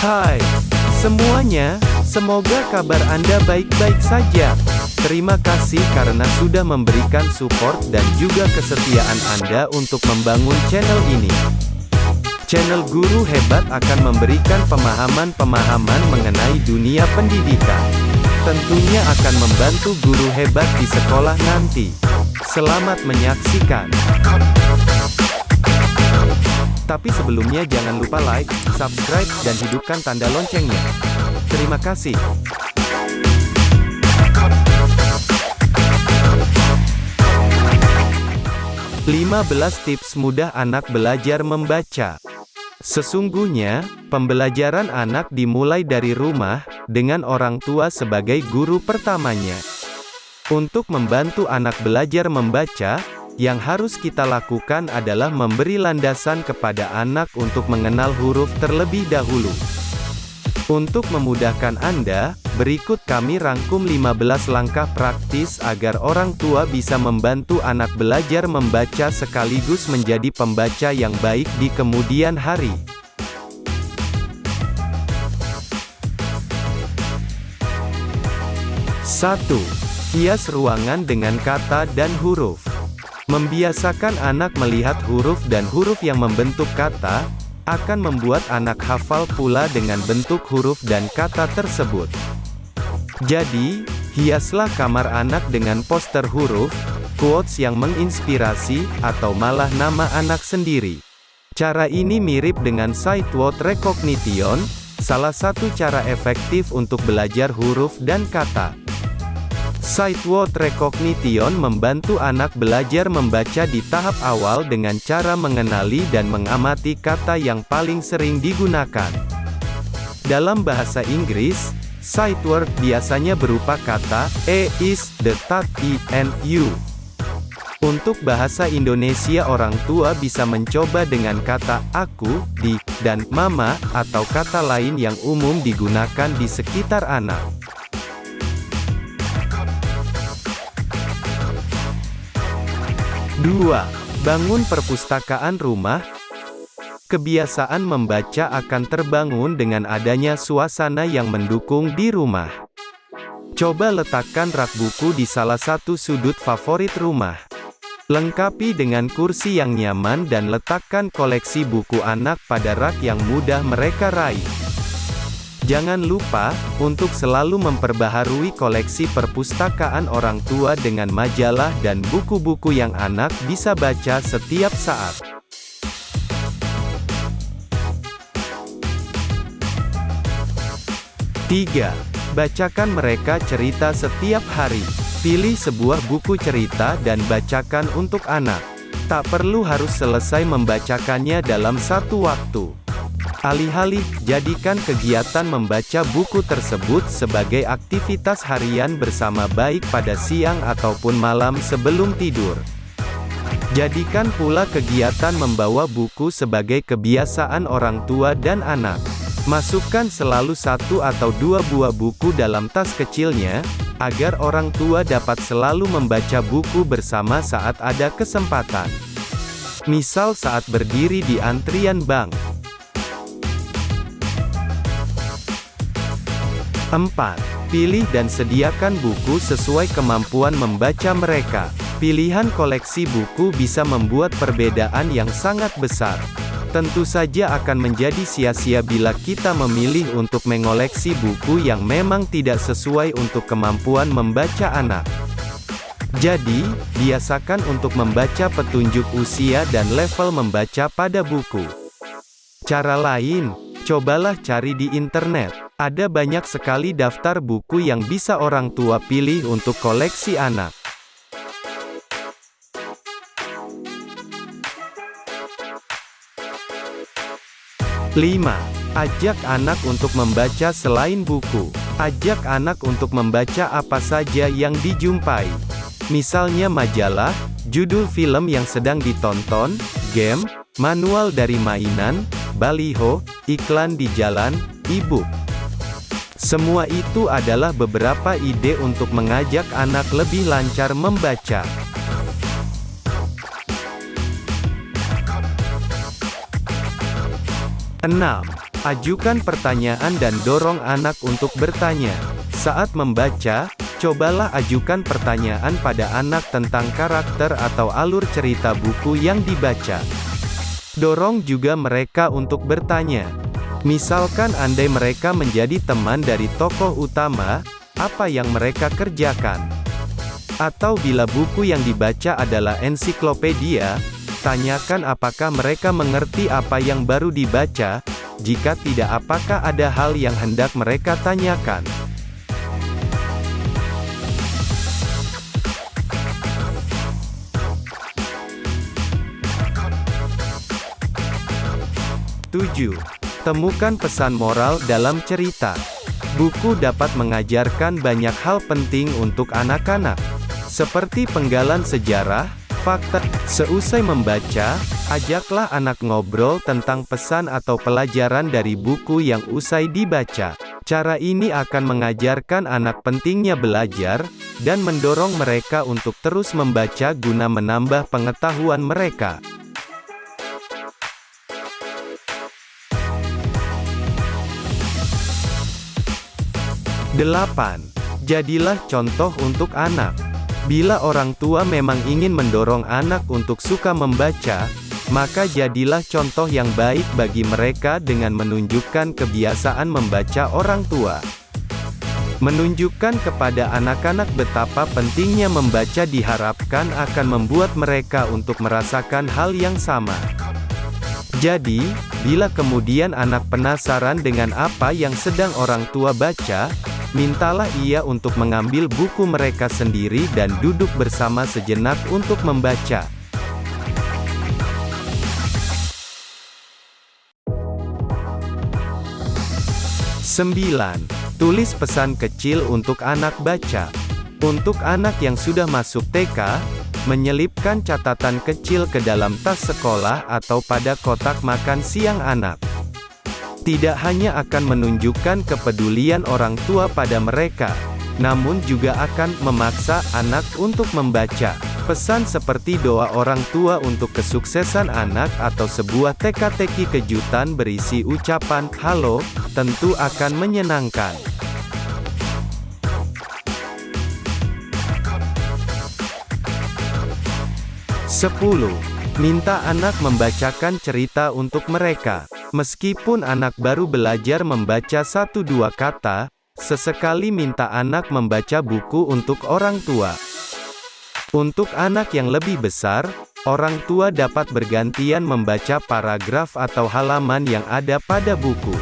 Hai semuanya, semoga kabar Anda baik-baik saja. Terima kasih karena sudah memberikan support dan juga kesetiaan Anda untuk membangun channel ini. Channel Guru Hebat akan memberikan pemahaman-pemahaman mengenai dunia pendidikan. Tentunya akan membantu guru hebat di sekolah nanti. Selamat menyaksikan. Tapi sebelumnya jangan lupa like, subscribe, dan hidupkan tanda loncengnya. Terima kasih. Lima belas tips mudah anak belajar membaca. Sesungguhnya, pembelajaran anak dimulai dari rumah, dengan orang tua sebagai guru pertamanya. Untuk membantu anak belajar membaca, yang harus kita lakukan adalah memberi landasan kepada anak untuk mengenal huruf terlebih dahulu. Untuk memudahkan Anda, berikut kami rangkum 15 langkah praktis agar orang tua bisa membantu anak belajar membaca sekaligus menjadi pembaca yang baik di kemudian hari. Satu. Hias ruangan dengan kata dan huruf. Membiasakan anak melihat huruf dan huruf yang membentuk kata, akan membuat anak hafal pula dengan bentuk huruf dan kata tersebut. Jadi, hiaslah kamar anak dengan poster huruf, quotes yang menginspirasi, atau malah nama anak sendiri. Cara ini mirip dengan sight word recognition, salah satu cara efektif untuk belajar huruf dan kata. Sight word recognition membantu anak belajar membaca di tahap awal dengan cara mengenali dan mengamati kata yang paling sering digunakan. Dalam bahasa Inggris, sight word biasanya berupa kata is, the, that, and you. Untuk bahasa Indonesia, orang tua bisa mencoba dengan kata aku, di, dan mama, atau kata lain yang umum digunakan di sekitar anak. 2. Bangun perpustakaan rumah. Kebiasaan membaca akan terbangun dengan adanya suasana yang mendukung di rumah. Coba letakkan rak buku di salah satu sudut favorit rumah. Lengkapi dengan kursi yang nyaman dan letakkan koleksi buku anak pada rak yang mudah mereka raih. Jangan lupa untuk selalu memperbaharui koleksi perpustakaan orang tua dengan majalah dan buku-buku yang anak bisa baca setiap saat. Tiga. Bacakan mereka cerita setiap hari. Pilih sebuah buku cerita dan bacakan untuk anak. Tak perlu harus selesai membacakannya dalam satu waktu. Alih-alih, jadikan kegiatan membaca buku tersebut sebagai aktivitas harian bersama baik pada siang ataupun malam sebelum tidur. Jadikan pula kegiatan membawa buku sebagai kebiasaan orang tua dan anak. Masukkan selalu 1 atau 2 buah buku dalam tas kecilnya, agar orang tua dapat selalu membaca buku bersama saat ada kesempatan. Misal saat berdiri di antrian bank. 4. Pilih dan sediakan buku sesuai kemampuan membaca mereka. Pilihan koleksi buku bisa membuat perbedaan yang sangat besar. Tentu saja akan menjadi sia-sia bila kita memilih untuk mengoleksi buku yang memang tidak sesuai untuk kemampuan membaca anak. Jadi, biasakan untuk membaca petunjuk usia dan level membaca pada buku. Cara lain, cobalah cari di internet. Ada banyak sekali daftar buku yang bisa orang tua pilih untuk koleksi anak. 5. Ajak anak untuk membaca selain buku. Ajak anak untuk membaca apa saja yang dijumpai. Misalnya majalah, judul film yang sedang ditonton, game, manual dari mainan, baliho, iklan di jalan, e-book. Semua itu adalah beberapa ide untuk mengajak anak lebih lancar membaca. 6. Ajukan pertanyaan dan dorong anak untuk bertanya. Saat membaca, cobalah ajukan pertanyaan pada anak tentang karakter atau alur cerita buku yang dibaca. Dorong juga mereka untuk bertanya. Misalkan andai mereka menjadi teman dari tokoh utama, apa yang mereka kerjakan? Atau bila buku yang dibaca adalah ensiklopedia, tanyakan apakah mereka mengerti apa yang baru dibaca. Jika tidak, apakah ada hal yang hendak mereka tanyakan? Tujuh. Temukan pesan moral dalam cerita. Buku dapat mengajarkan banyak hal penting untuk anak-anak, seperti penggalan sejarah, fakta. Seusai membaca, ajaklah anak ngobrol tentang pesan atau pelajaran dari buku yang usai dibaca. Cara ini akan mengajarkan anak pentingnya belajar, dan mendorong mereka untuk terus membaca guna menambah pengetahuan mereka. 8. Jadilah contoh untuk anak. Bila orang tua memang ingin mendorong anak untuk suka membaca, maka jadilah contoh yang baik bagi mereka dengan menunjukkan kebiasaan membaca orang tua. Menunjukkan kepada anak-anak betapa pentingnya membaca diharapkan akan membuat mereka untuk merasakan hal yang sama. Jadi, bila kemudian anak penasaran dengan apa yang sedang orang tua baca, mintalah ia untuk mengambil buku mereka sendiri dan duduk bersama sejenak untuk membaca. 9. Tulis pesan kecil untuk anak baca. Untuk anak yang sudah masuk TK, menyelipkan catatan kecil ke dalam tas sekolah atau pada kotak makan siang anak. Tidak hanya akan menunjukkan kepedulian orang tua pada mereka, namun juga akan memaksa anak untuk membaca. Pesan seperti doa orang tua untuk kesuksesan anak atau sebuah teka-teki kejutan berisi ucapan "halo" tentu akan menyenangkan. 10. Minta anak membacakan cerita untuk mereka. Meskipun anak baru belajar membaca 1-2 kata, sesekali minta anak membaca buku untuk orang tua. Untuk anak yang lebih besar, orang tua dapat bergantian membaca paragraf atau halaman yang ada pada buku.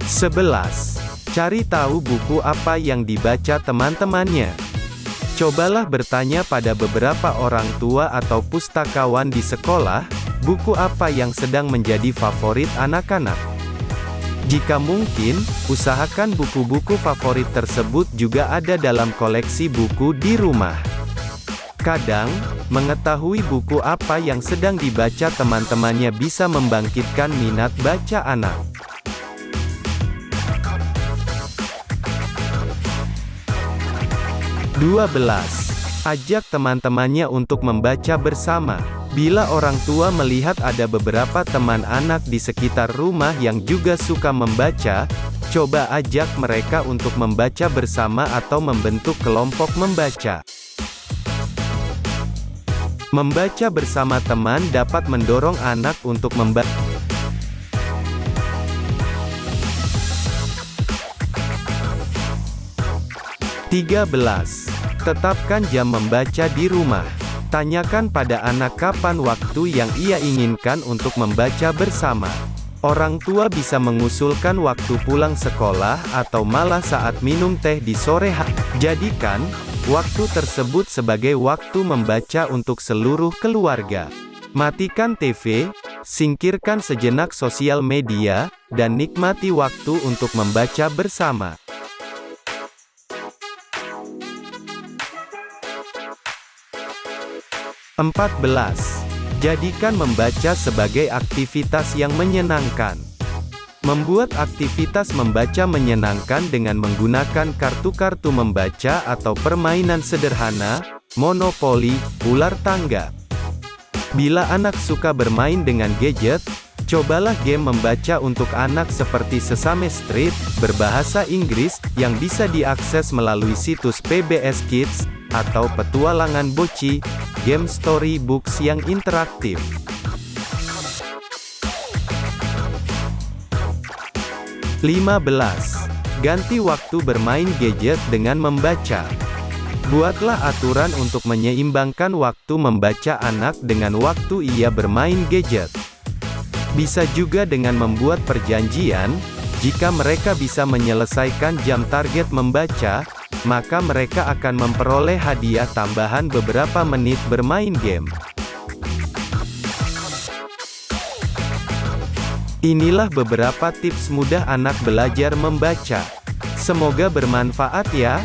11. Cari tahu buku apa yang dibaca teman-temannya. Cobalah bertanya pada beberapa orang tua atau pustakawan di sekolah, buku apa yang sedang menjadi favorit anak-anak. Jika mungkin, usahakan buku-buku favorit tersebut juga ada dalam koleksi buku di rumah. Kadang, mengetahui buku apa yang sedang dibaca teman-temannya bisa membangkitkan minat baca anak. 12. Ajak teman-temannya untuk membaca bersama. Bila orang tua melihat ada beberapa teman anak di sekitar rumah yang juga suka membaca, coba ajak mereka untuk membaca bersama atau membentuk kelompok membaca. Membaca bersama teman dapat mendorong anak untuk membaca. 13. Tetapkan jam membaca di rumah. Tanyakan pada anak kapan waktu yang ia inginkan untuk membaca bersama. Orang tua bisa mengusulkan waktu pulang sekolah atau malah saat minum teh di sore hari. Jadikan waktu tersebut sebagai waktu membaca untuk seluruh keluarga. Matikan TV, singkirkan sejenak sosial media, dan nikmati waktu untuk membaca bersama. 14. Jadikan membaca sebagai aktivitas yang menyenangkan. Membuat aktivitas membaca menyenangkan dengan menggunakan kartu-kartu membaca atau permainan sederhana, monopoli, ular tangga. Bila anak suka bermain dengan gadget, cobalah game membaca untuk anak seperti Sesame Street, berbahasa Inggris, yang bisa diakses melalui situs PBS Kids, atau Petualangan Boci, game storybooks yang interaktif. 15. Ganti waktu bermain gadget dengan membaca. Buatlah aturan untuk menyeimbangkan waktu membaca anak dengan waktu ia bermain gadget. Bisa juga dengan membuat perjanjian, jika mereka bisa menyelesaikan jam target membaca, maka mereka akan memperoleh hadiah tambahan beberapa menit bermain game. Inilah beberapa tips mudah anak belajar membaca. Semoga bermanfaat ya.